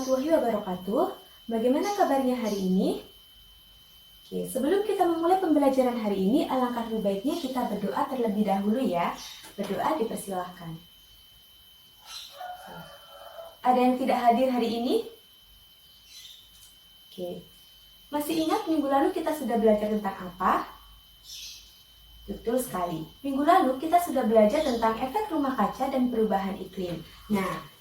warahmatullahi wabarakatuh. Bagaimana kabarnya hari ini? Oke, sebelum kita memulai pembelajaran hari ini, alangkah lebih baiknya kita berdoa terlebih dahulu ya. Berdoa dipersilahkan. Ada yang tidak hadir hari ini? Oke. Masih ingat minggu lalu kita sudah belajar tentang apa? Betul sekali. Minggu lalu kita sudah belajar tentang efek rumah kaca dan perubahan iklim. Nah,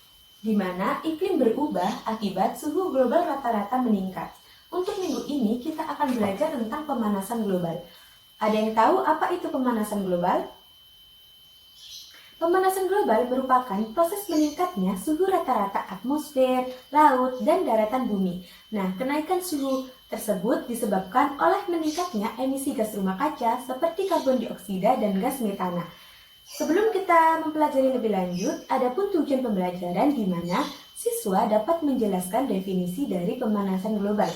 di mana iklim berubah akibat suhu global rata-rata meningkat. Untuk minggu ini kita akan belajar tentang pemanasan global. Ada yang tahu apa itu pemanasan global? Pemanasan global merupakan proses meningkatnya suhu rata-rata atmosfer, laut, dan daratan bumi. Nah, kenaikan suhu tersebut disebabkan oleh meningkatnya emisi gas rumah kaca seperti karbon dioksida dan gas metana. Sebelum kita mempelajari lebih lanjut, ada pun tujuan pembelajaran di mana siswa dapat menjelaskan definisi dari pemanasan global.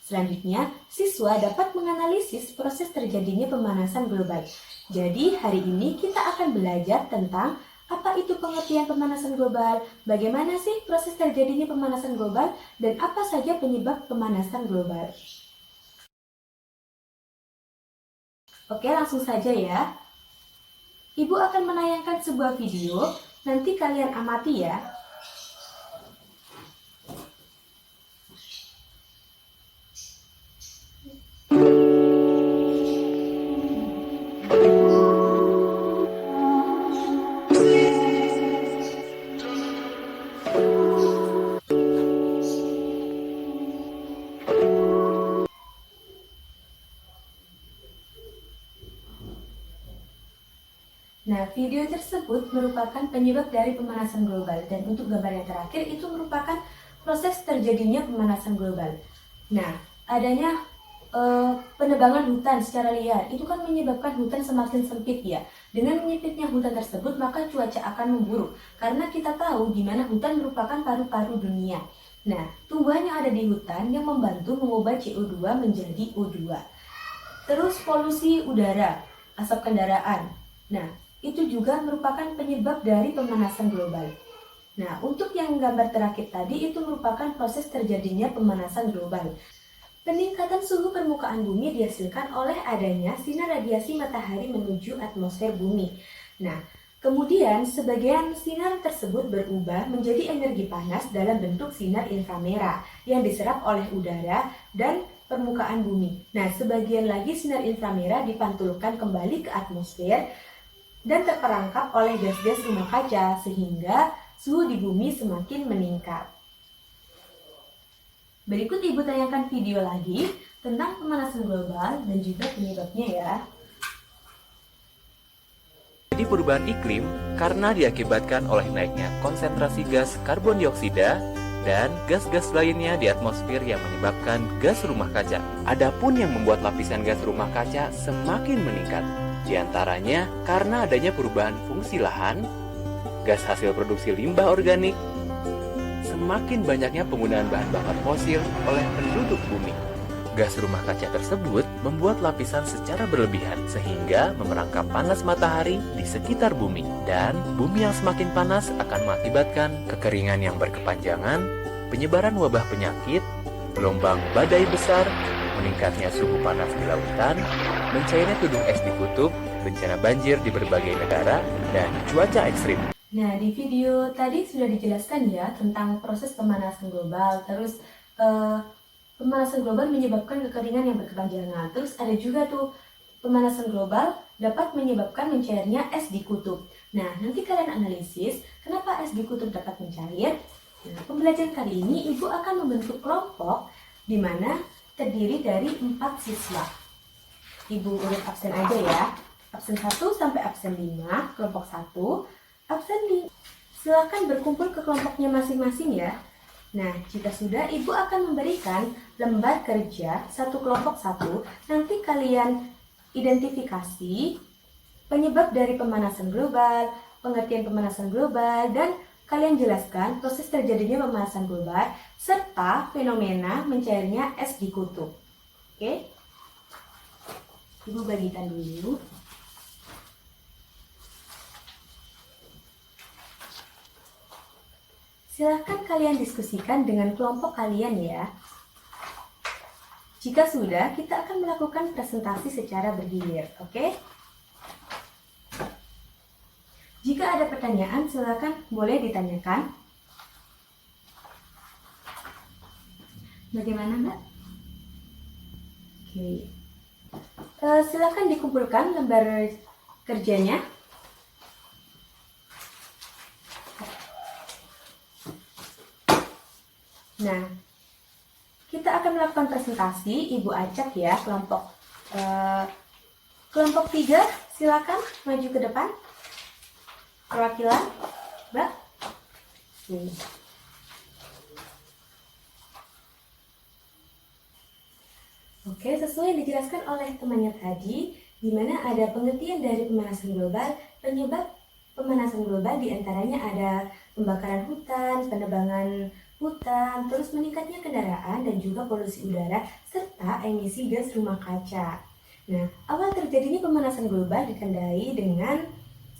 Selanjutnya, siswa dapat menganalisis proses terjadinya pemanasan global. Jadi, hari ini kita akan belajar tentang apa itu pengertian pemanasan global, bagaimana sih proses terjadinya pemanasan global, dan apa saja penyebab pemanasan global. Oke, langsung saja ya. Ibu akan menayangkan sebuah video, nanti kalian amati ya. Nah, video tersebut merupakan penyebab dari pemanasan global dan untuk gambar yang terakhir itu merupakan proses terjadinya pemanasan global. Nah, adanya penebangan hutan secara liar itu kan menyebabkan hutan semakin sempit ya. Dengan menyempitnya hutan tersebut maka cuaca akan memburuk karena kita tahu di mana hutan merupakan paru-paru dunia. Nah, tumbuhan yang ada di hutan yang membantu mengubah CO2 menjadi O2. Terus polusi udara, asap kendaraan. Nah, itu juga merupakan penyebab dari pemanasan global. Nah, untuk yang gambar terakhir tadi itu merupakan proses terjadinya pemanasan global. Peningkatan suhu permukaan bumi dihasilkan oleh adanya sinar radiasi matahari menuju atmosfer bumi. Nah, kemudian sebagian sinar tersebut berubah menjadi energi panas dalam bentuk sinar inframerah yang diserap oleh udara dan permukaan bumi. Nah, sebagian lagi sinar inframerah dipantulkan kembali ke atmosfer dan terperangkap oleh gas-gas rumah kaca sehingga suhu di bumi semakin meningkat. Berikut Ibu tayangkan video lagi tentang pemanasan global dan juga penyebabnya ya. Jadi perubahan iklim karena diakibatkan oleh naiknya konsentrasi gas karbon dioksida dan gas-gas lainnya di atmosfer yang menyebabkan gas rumah kaca. Adapun yang membuat lapisan gas rumah kaca semakin meningkat, di antaranya karena adanya perubahan fungsi lahan, gas hasil produksi limbah organik, semakin banyaknya penggunaan bahan bakar fosil oleh penduduk bumi. Gas rumah kaca tersebut membuat lapisan secara berlebihan sehingga memerangkap panas matahari di sekitar bumi. Dan bumi yang semakin panas akan mengakibatkan kekeringan yang berkepanjangan, penyebaran wabah penyakit, gelombang badai besar, meningkatnya suhu panas di lautan, mencairnya tudung es di kutub, bencana banjir di berbagai negara, dan cuaca ekstrim. Nah, di video tadi sudah dijelaskan ya tentang proses pemanasan global, terus pemanasan global menyebabkan kekeringan yang berkepanjangan. Terus ada juga tuh pemanasan global dapat menyebabkan mencairnya es di kutub. Nah, nanti kalian analisis kenapa es di kutub dapat mencair. Nah, pembelajaran kali ini Ibu akan membentuk kelompok di mana terdiri dari 4 siswa. Ibu urut absen aja ya. Absen 1 sampai absen 5, kelompok 1. Absen 5. Silakan berkumpul ke kelompoknya masing-masing ya. Nah, jika sudah, Ibu akan memberikan lembar kerja satu kelompok satu. Nanti kalian identifikasi penyebab dari pemanasan global, pengertian pemanasan global, dan kalian jelaskan proses terjadinya pemanasan global, serta fenomena mencairnya es di kutub. Oke? Ibu bagikan dulu. Silahkan kalian diskusikan dengan kelompok kalian ya. Jika sudah, kita akan melakukan presentasi secara bergilir, oke? Jika ada pertanyaan, silakan boleh ditanyakan. Bagaimana, Mbak? Oke. Silakan dikumpulkan lembar kerjanya. Nah, kita akan melakukan presentasi. Ibu acak ya, kelompok 3, silakan maju ke depan. Perwakilan, Mbak. Oke, sesuai yang dijelaskan oleh temannya tadi, di mana ada pengertian dari pemanasan global, penyebab pemanasan global diantaranya ada pembakaran hutan, penebangan hutan, terus meningkatnya kendaraan dan juga polusi udara, serta emisi gas rumah kaca. Nah, awal terjadinya pemanasan global ditandai dengan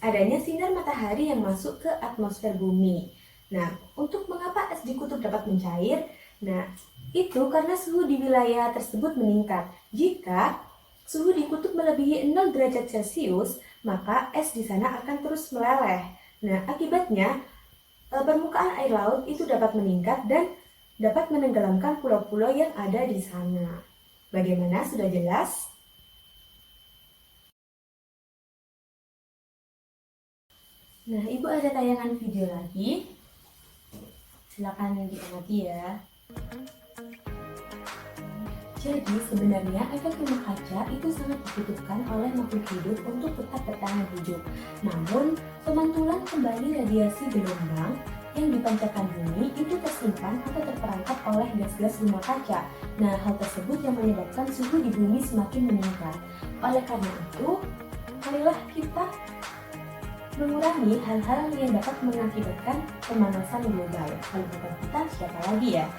adanya sinar matahari yang masuk ke atmosfer bumi. Nah, untuk mengapa es di kutub dapat mencair? Nah, itu karena suhu di wilayah tersebut meningkat. Jika suhu di kutub melebihi 0 derajat Celcius, maka es di sana akan terus meleleh. Nah, akibatnya permukaan air laut itu dapat meningkat dan dapat menenggelamkan pulau-pulau yang ada di sana. Bagaimana? Sudah jelas? Nah, Ibu ada tayangan video lagi. Silakan diamati ya. Jadi sebenarnya efek rumah kaca itu sangat dibutuhkan oleh makhluk hidup untuk tetap bertahan hidup. Namun, pemantulan kembali radiasi gelombang yang dipancarkan bumi itu tersimpan atau terperangkap oleh gas-gas rumah kaca. Nah, hal tersebut yang menyebabkan suhu di bumi semakin meningkat. Oleh karena itu, marilah kita mengurangi hal-hal yang dapat mengakibatkan pemanasan global. Kalau bukan kita, siapa lagi ya?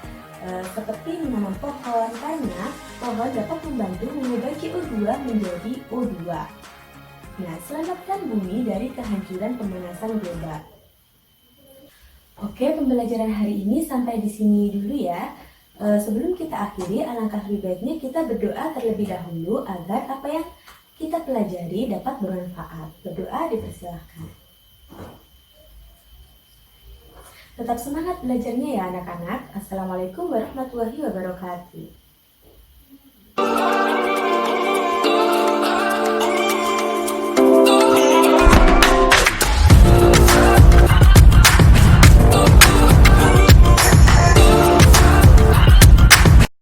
Seperti menanam pohon, karena pohon dapat membantu mengubah CO2 menjadi O2. Nah, selamatkan bumi dari kehancuran pemanasan global. Oke, pembelajaran hari ini sampai di sini dulu ya. Sebelum kita akhiri, alangkah lebih baiknya kita berdoa terlebih dahulu agar apa yang kita pelajari dapat bermanfaat. Berdoa dipersilahkan. Tetap semangat belajarnya ya anak-anak. Assalamualaikum warahmatullahi wabarakatuh.